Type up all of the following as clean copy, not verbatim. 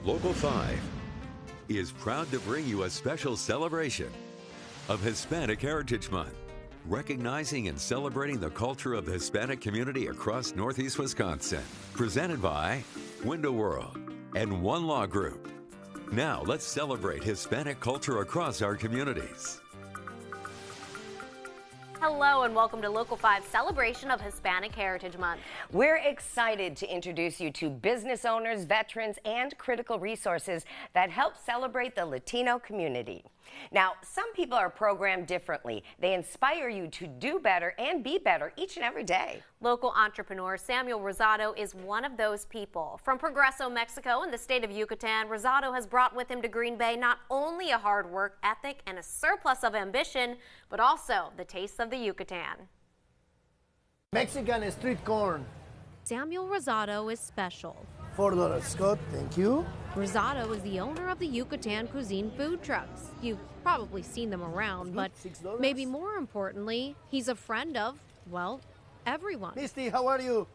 Local 5 is proud to bring you a special celebration of Hispanic Heritage Month, recognizing and celebrating the culture of the Hispanic community across Northeast Wisconsin. Presented by Window World and One Law Group. Now let's celebrate Hispanic culture across our communities. Hello and welcome to Local 5's celebration of Hispanic Heritage Month. We're excited to introduce you to business owners, veterans, and critical resources that help celebrate the Latino community. Now, some people are programmed differently. They inspire you to do better and be better each and every day. Local entrepreneur Samuel Rosado is one of those people. From Progreso, Mexico in the state of Yucatan, Rosado has brought with him to Green Bay not only a hard work ethic and a surplus of ambition, but also the taste of the Yucatan. Mexican street corn. Samuel Rosado is special. $4, Scott, thank you. Rosado is the owner of the Yucatan Cuisine food trucks. You've probably seen them around, but $6. maybe more importantly, he's a friend of, well, everyone. Misty, how are you?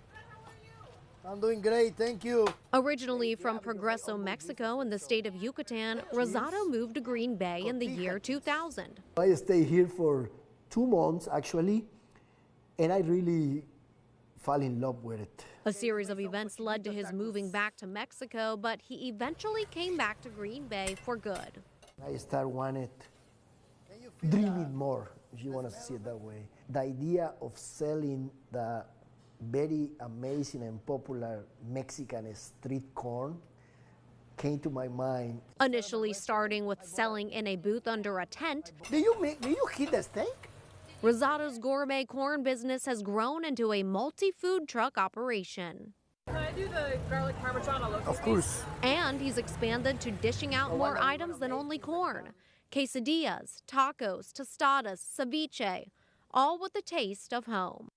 I'm doing great, thank you. Originally from Progreso, Mexico in the state of Yucatan, Rosado moved to Green Bay in the year 2000. I stayed here for 2 months actually, and I really fell in love with it. A series of events led to his moving back to Mexico, but he eventually came back to Green Bay for good. I started dreaming more, if you want to see it that way. The idea of selling the very amazing and popular Mexican street corn came to my mind. Initially starting with selling in a booth under a tent, Do you heat the steak? Rosado's gourmet corn business has grown into a multi-food truck operation. Can I do the garlic parmesan a local? Of course. And he's expanded to dishing out more items than only corn. Quesadillas, tacos, tostadas, ceviche, all with the taste of home.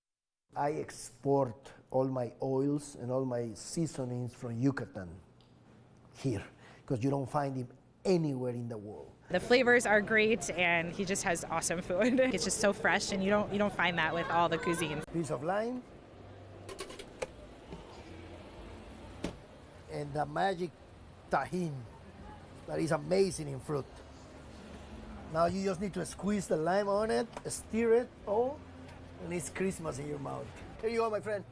I export all my oils and all my seasonings from Yucatan here, because you don't find them anywhere in the world. The flavors are great, and he just has awesome food. It's just so fresh, and you don't find that with all the cuisines. Piece of lime and the magic tajin that is amazing in fruit. Now you just need to squeeze the lime on it, stir it all, and it's Christmas in your mouth. Here you go, my friend.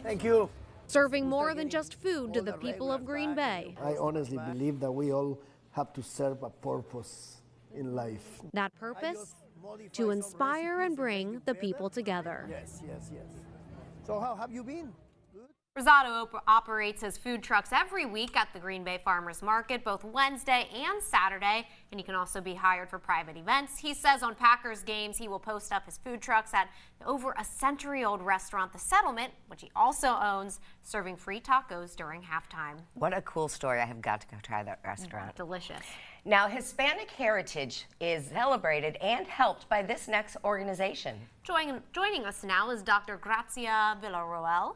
Thank you. Serving more than just food to the people of Green Bay. I honestly believe that we all have to serve a purpose in life. That purpose? To inspire and bring the people together. Yes. So how have you been? Rosado operates his food trucks every week at the Green Bay Farmers Market, both Wednesday and Saturday, and he can also be hired for private events. He says on Packers games he will post up his food trucks at the over a century-old restaurant, The Settlement, which he also owns, serving free tacos during halftime. What a cool story. I have got to go try that restaurant. Delicious. Now, Hispanic heritage is celebrated and helped by this next organization. Joining us now is Dr. Grazia Villarroel,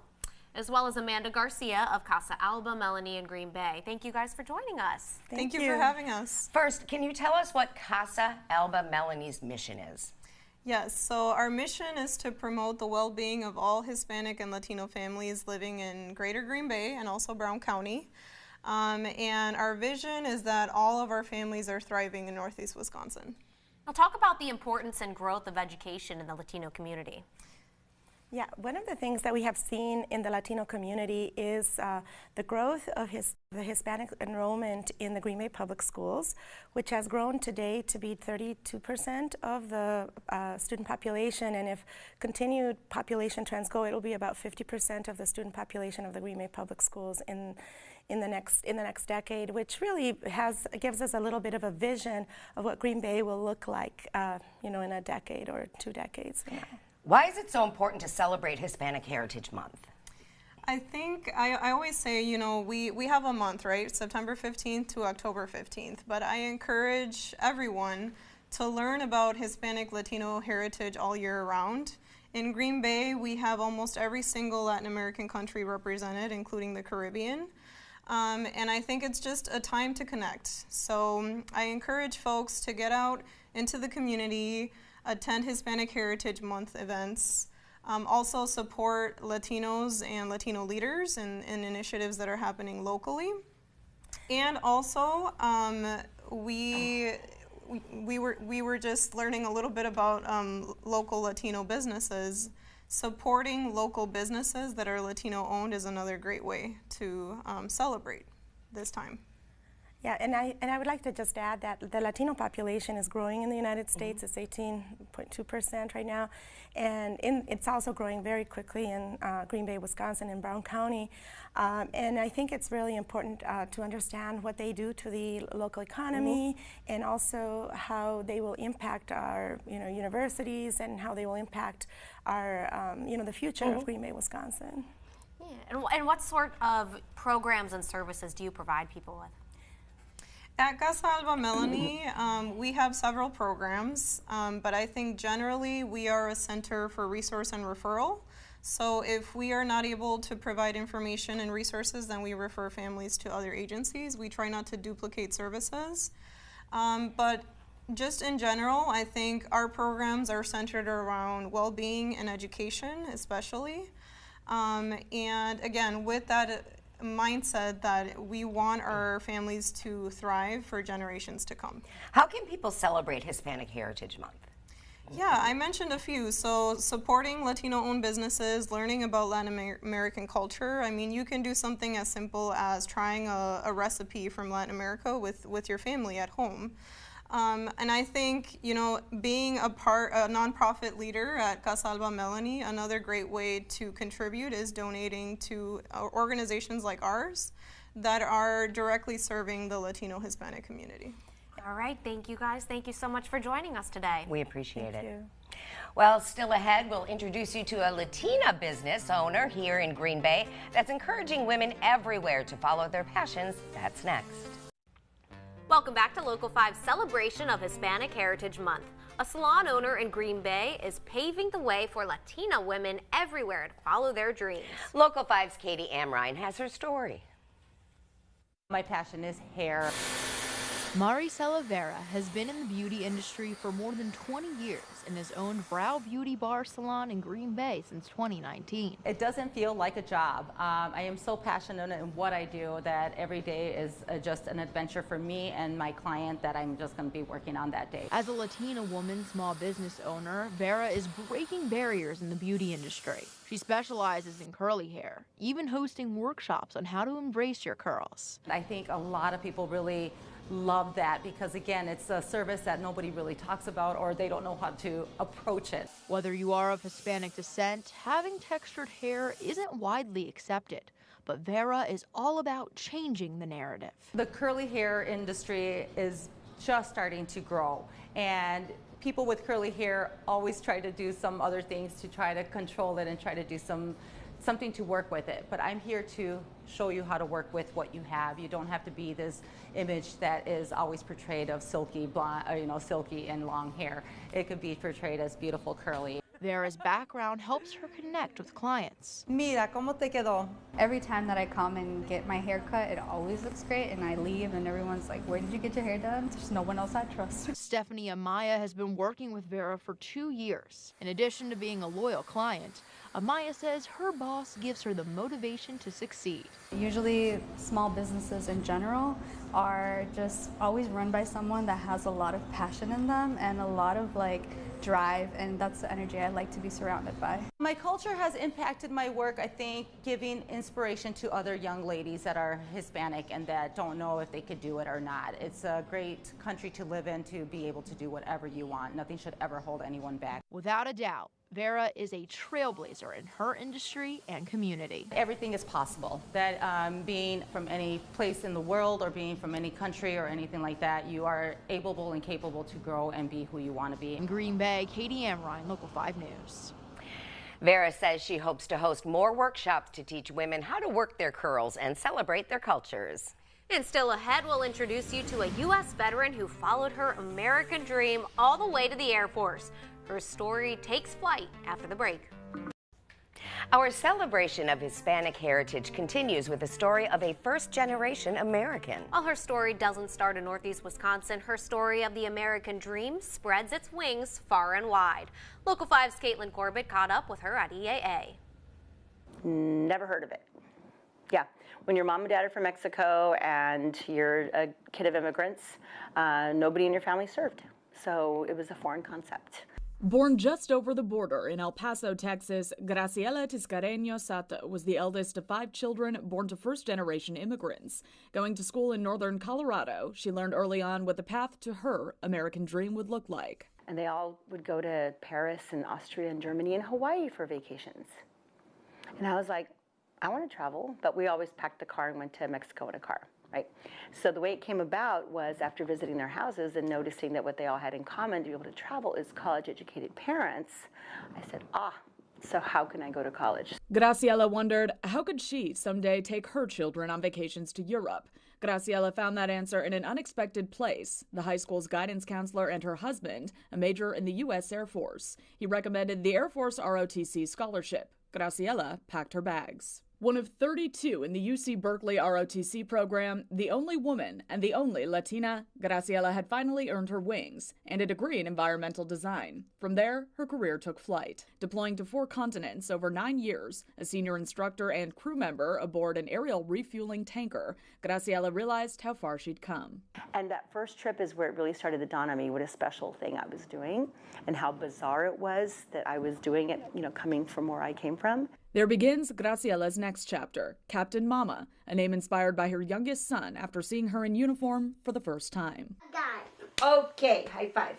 as well as Amanda Garcia of Casa Alba Melanie in Green Bay. Thank you guys for joining us. Thank you for having us. First, can you tell us what Casa Alba Melanie's mission is? Yes, so our mission is to promote the well-being of all Hispanic and Latino families living in Greater Green Bay and also Brown County. And our vision is that all of our families are thriving in Northeast Wisconsin. Now talk about the importance and growth of education in the Latino community. Yeah, one of the things that we have seen in the Latino community is the growth of the Hispanic enrollment in the Green Bay Public Schools, which has grown today to be 32% of the student population, and if continued population trends go, it'll be about 50% of the student population of the Green Bay Public Schools in the next decade, which really gives us a little bit of a vision of what Green Bay will look like, in a decade or 2 decades from now. Why is it so important to celebrate Hispanic Heritage Month? I think I always say, we have a month, right? September 15th to October 15th, but I encourage everyone to learn about Hispanic Latino heritage all year round. In Green Bay, we have almost every single Latin American country represented, including the Caribbean. And I think it's just a time to connect. So I encourage folks to get out into the community, attend Hispanic Heritage Month events, also support Latinos and Latino leaders and initiatives that are happening locally. And also, we were just learning a little bit about local Latino businesses. Supporting local businesses that are Latino owned is another great way to celebrate this time. Yeah, and I would like to just add that the Latino population is growing in the United States. It's 18.2% right now, and it's also growing very quickly in Green Bay, Wisconsin, and Brown County. And I think it's really important to understand what they do to the local economy, and also how they will impact our universities, and how they will impact our the future of Green Bay, Wisconsin. Yeah. And what sort of programs and services do you provide people with? At Casa Alba Melanie, we have several programs, but I think generally we are a center for resource and referral. So if we are not able to provide information and resources, then we refer families to other agencies. We try not to duplicate services. But just in general, I think our programs are centered around well-being and education, especially. And again, with that mindset that we want our families to thrive for generations to come. How can people celebrate Hispanic Heritage Month? Yeah, I mentioned a few. So supporting Latino-owned businesses, learning about Latin American culture. I mean, you can do something as simple as trying a recipe from Latin America with your family at home. And I think, being a nonprofit leader at Casa Alba Melanie, another great way to contribute is donating to organizations like ours that are directly serving the Latino Hispanic community. All right, thank you guys. Thank you so much for joining us today. We appreciate it. Thank you. Well, still ahead, we'll introduce you to a Latina business owner here in Green Bay that's encouraging women everywhere to follow their passions. That's next. Welcome back to Local 5's celebration of Hispanic Heritage Month. A salon owner in Green Bay is paving the way for Latina women everywhere to follow their dreams. Local 5's Katie Amrine has her story. My passion is hair. Maricela Vera has been in the beauty industry for more than 20 years and has owned Brow Beauty Bar Salon in Green Bay since 2019. It doesn't feel like a job. I am so passionate in what I do that every day is just an adventure for me and my client that I'm just going to be working on that day. As a Latina woman small business owner, Vera is breaking barriers in the beauty industry. She specializes in curly hair, even hosting workshops on how to embrace your curls. I think a lot of people really love that because, again, it's a service that nobody really talks about or they don't know how to approach it. Whether you are of Hispanic descent, having textured hair isn't widely accepted. But Vera is all about changing the narrative. The curly hair industry is just starting to grow, and people with curly hair always try to do some other things to try to control it and try to do something to work with it. But I'm here to show you how to work with what you have. You don't have to be this image that is always portrayed of silky blonde, silky and long hair. It could be portrayed as beautiful curly. Vera's background helps her connect with clients. Mira, ¿cómo te quedó? Every time that I come and get my hair cut, it always looks great, and I leave and everyone's like, where did you get your hair done? There's no one else I trust. Stephanie Amaya has been working with Vera for 2 years. In addition to being a loyal client, Amaya says her boss gives her the motivation to succeed. Usually small businesses in general are just always run by someone that has a lot of passion in them and a lot of drive, and that's the energy I like to be surrounded by. My culture has impacted my work, I think, giving inspiration to other young ladies that are Hispanic and that don't know if they could do it or not. It's a great country to live in, to be able to do whatever you want. Nothing should ever hold anyone back. Without a doubt, Vera is a trailblazer in her industry and community. Everything is possible. That being from any place in the world or being from any country or anything like that, you are able and capable to grow and be who you want to be. In Green Bay, Katie Amrine, Local 5 News. Vera says she hopes to host more workshops to teach women how to work their curls and celebrate their cultures. And still ahead, we'll introduce you to a U.S. veteran who followed her American dream all the way to the Air Force. Her story takes flight after the break. Our celebration of Hispanic heritage continues with the story of a first-generation American. While her story doesn't start in Northeast Wisconsin, her story of the American dream spreads its wings far and wide. Local 5's Caitlin Corbett caught up with her at EAA. Never heard of it. Yeah, when your mom and dad are from Mexico and you're a kid of immigrants, nobody in your family served. So it was a foreign concept. Born just over the border in El Paso, Texas, Graciela Tiscareño Sata was the eldest of 5 children born to first-generation immigrants. Going to school in northern Colorado, she learned early on what the path to her American dream would look like. And they all would go to Paris and Austria and Germany and Hawaii for vacations. And I was like, I want to travel, but we always packed the car and went to Mexico in a car, right? So the way it came about was after visiting their houses and noticing that what they all had in common to be able to travel is college-educated parents, I said, so how can I go to college? Graciela wondered, how could she someday take her children on vacations to Europe? Graciela found that answer in an unexpected place, the high school's guidance counselor and her husband, a major in the U.S. Air Force. He recommended the Air Force ROTC scholarship. Graciela packed her bags. One of 32 in the UC Berkeley ROTC program, the only woman and the only Latina, Graciela had finally earned her wings and a degree in environmental design. From there, her career took flight, deploying to 4 continents over 9 years. A senior instructor and crew member aboard an aerial refueling tanker, Graciela realized how far she'd come. And that first trip is where it really started to dawn on me what a special thing I was doing and how bizarre it was that I was doing it, coming from where I came from. There begins Graciela's next chapter, Captain Mama, a name inspired by her youngest son after seeing her in uniform for the first time. Okay, high five.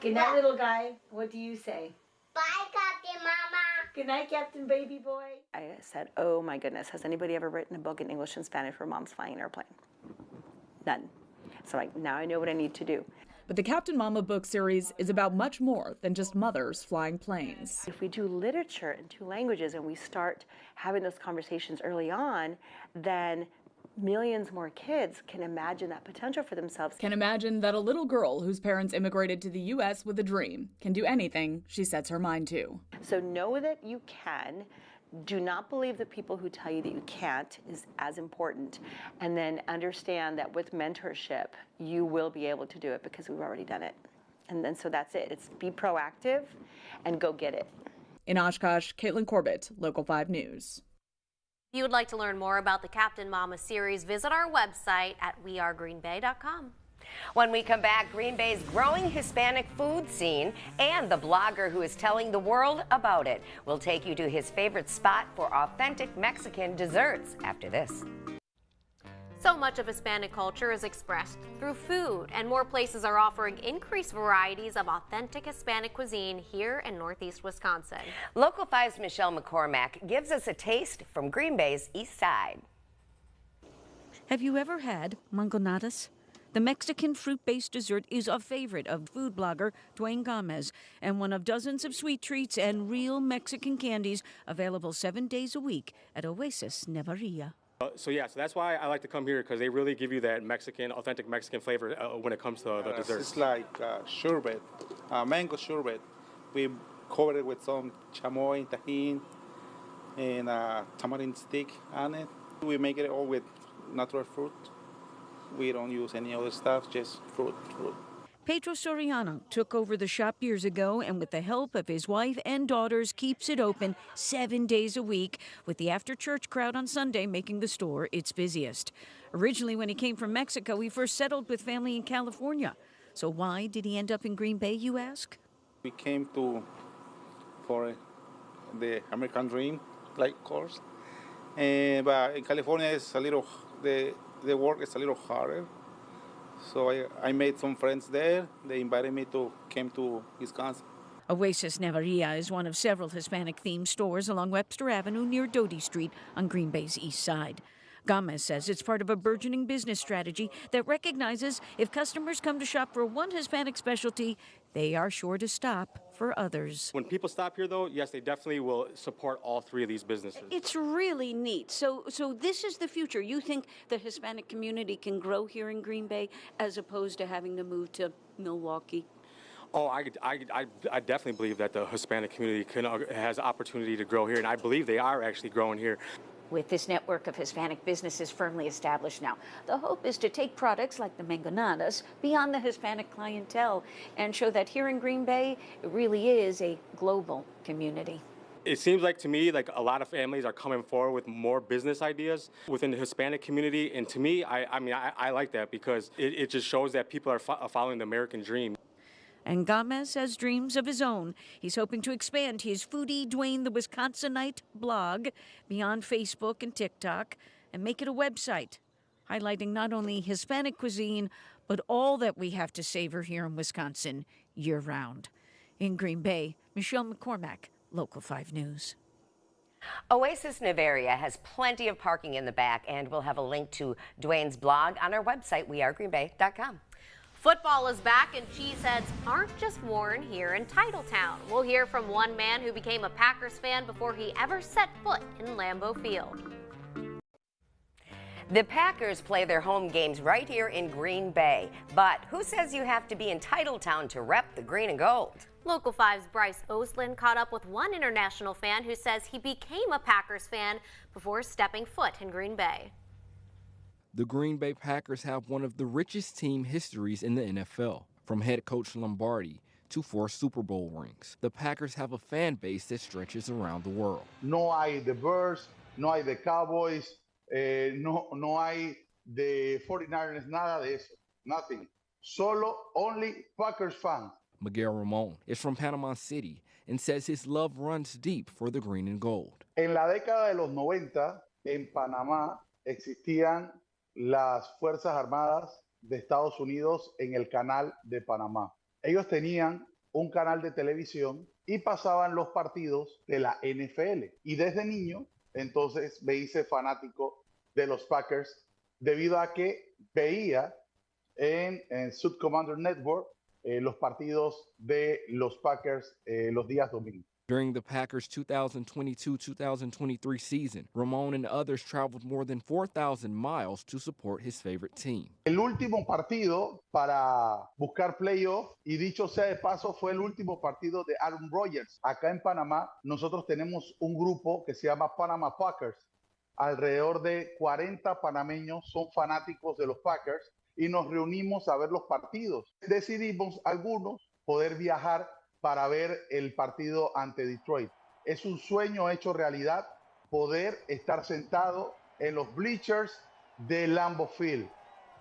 Good night, little guy. What do you say? Bye, Captain Mama. Good night, Captain Baby Boy. I said, oh my goodness, has anybody ever written a book in English and Spanish where mom's flying an airplane? None. So now I know what I need to do. But the Captain Mama book series is about much more than just mothers flying planes. If we do literature in 2 languages and we start having those conversations early on, then millions more kids can imagine that potential for themselves. Can imagine that a little girl whose parents immigrated to the U.S. with a dream can do anything she sets her mind to. So know that you can. Do not believe the people who tell you that you can't is as important. And then understand that with mentorship, you will be able to do it because we've already done it. And then so that's it. It's be proactive and go get it. In Oshkosh, Caitlin Corbett, Local 5 News. If you would like to learn more about the Captain Mama series, visit our website at wearegreenbay.com. When we come back, Green Bay's growing Hispanic food scene and the blogger who is telling the world about it. We'll take you to his favorite spot for authentic Mexican desserts after this. So much of Hispanic culture is expressed through food, and more places are offering increased varieties of authentic Hispanic cuisine here in Northeast Wisconsin. Local 5's Michelle McCormack gives us a taste from Green Bay's East Side. Have you ever had mangonadas? The Mexican fruit-based dessert is a favorite of food blogger Dwayne Gomez and one of dozens of sweet treats and real Mexican candies available 7 days a week at Oasis Nevaria. So that's why I like to come here, because they really give you that authentic Mexican flavor when it comes to the desserts. It's like sherbet, mango sherbet. We cover it with some chamoy, tajin, and tamarind stick on it. We make it all with natural fruit. We don't use any other stuff, just fruit. Pedro Soriano took over the shop years ago and with the help of his wife and daughters keeps it open 7 days a week, with the after-church crowd on Sunday making the store its busiest. Originally, when he came from Mexico, he first settled with family in California. So why did he end up in Green Bay, you ask? We came for the American dream, like course. But in California, it's a little, the work is a little harder. So I made some friends there. They invited me to come to Wisconsin. Oasis Nevaria is one of several Hispanic-themed stores along Webster Avenue near Doty Street on Green Bay's east side. Gomez says it's part of a burgeoning business strategy that recognizes if customers come to shop for one Hispanic specialty, they are sure to stop for others. When people stop here, though, yes, they definitely will support all 3 of these businesses. It's really neat. So this is the future. You think the Hispanic community can grow here in Green Bay as opposed to having to move to Milwaukee? Oh, I definitely believe that the Hispanic community has opportunity to grow here, and I believe they are actually growing here. With this network of Hispanic businesses firmly established now, the hope is to take products like the mangonadas beyond the Hispanic clientele and show that here in Green Bay, it really is a global community. It seems like to me like a lot of families are coming forward with more business ideas within the Hispanic community, and to me, I like that because it just shows that people are following the American dream. And Gomez has dreams of his own. He's hoping to expand his Foodie Dwayne the Wisconsinite blog beyond Facebook and TikTok and make it a website, highlighting not only Hispanic cuisine, but all that we have to savor here in Wisconsin year-round. In Green Bay, Michelle McCormack, Local 5 News. Oasis Nevaria has plenty of parking in the back, and we'll have a link to Dwayne's blog on our website, wearegreenbay.com. Football is back, and cheeseheads aren't just worn here in Titletown. We'll hear from one man who became a Packers fan before he ever set foot in Lambeau Field. The Packers play their home games right here in Green Bay. But who says you have to be in Titletown to rep the green and gold? Local 5's Bryce Oslin caught up with one international fan who says he became a Packers fan before stepping foot in Green Bay. The Green Bay Packers have one of the richest team histories in the NFL, from head coach Lombardi to 4 Super Bowl rings. The Packers have a fan base that stretches around the world. No hay the Bears, no hay the Cowboys, no hay the 49ers, nada de eso, nothing. Only Packers fans. Miguel Ramon is from Panama City and says his love runs deep for the green and gold. En la década de los 90, en Panamá existían las Fuerzas Armadas de Estados Unidos en el canal de Panamá. Ellos tenían un canal de televisión y pasaban los partidos de la NFL. Y desde niño, entonces me hice fanático de los Packers debido a que veía en Sud Commander Network los partidos de los Packers los días domingos. During the Packers' 2022-2023 season, Ramon and others traveled more than 4,000 miles to support his favorite team. El último partido para buscar playoff, y dicho sea de paso, fue el último partido de Aaron Rodgers. Acá en Panamá, nosotros tenemos un grupo que se llama Panama Packers. Alrededor de 40 panameños son fanáticos de los Packers y nos reunimos a ver los partidos. Decidimos algunos poder viajar para ver el partido ante Detroit. Es un sueño hecho realidad poder estar sentado en los bleachers de Lambeau Field,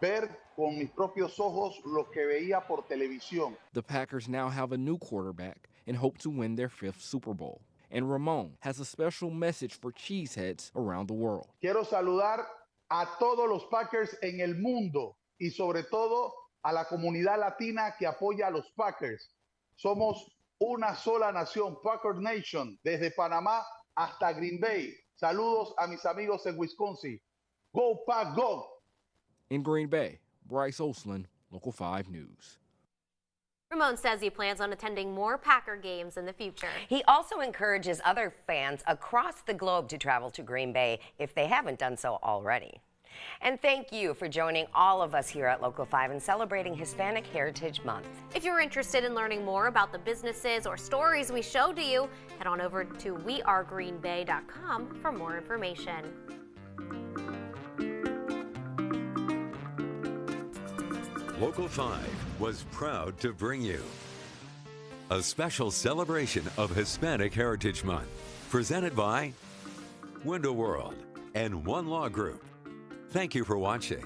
ver con mis propios ojos lo que veía por televisión. The Packers now have a new quarterback and hope to win their 5th Super Bowl. And Ramon has a special message for cheeseheads around the world. Quiero saludar a todos los Packers en el mundo y sobre todo a la comunidad latina que apoya a los Packers. Somos una sola nación, Packer Nation, desde Panamá hasta Green Bay. Saludos a mis amigos en Wisconsin. Go Pack, go! In Green Bay, Bryce Oslin, Local 5 News. Ramon says he plans on attending more Packer games in the future. He also encourages other fans across the globe to travel to Green Bay if they haven't done so already. And thank you for joining all of us here at Local 5 and celebrating Hispanic Heritage Month. If you're interested in learning more about the businesses or stories we show to you, head on over to wearegreenbay.com for more information. Local 5 was proud to bring you a special celebration of Hispanic Heritage Month, presented by Window World and One Law Group. Thank you for watching.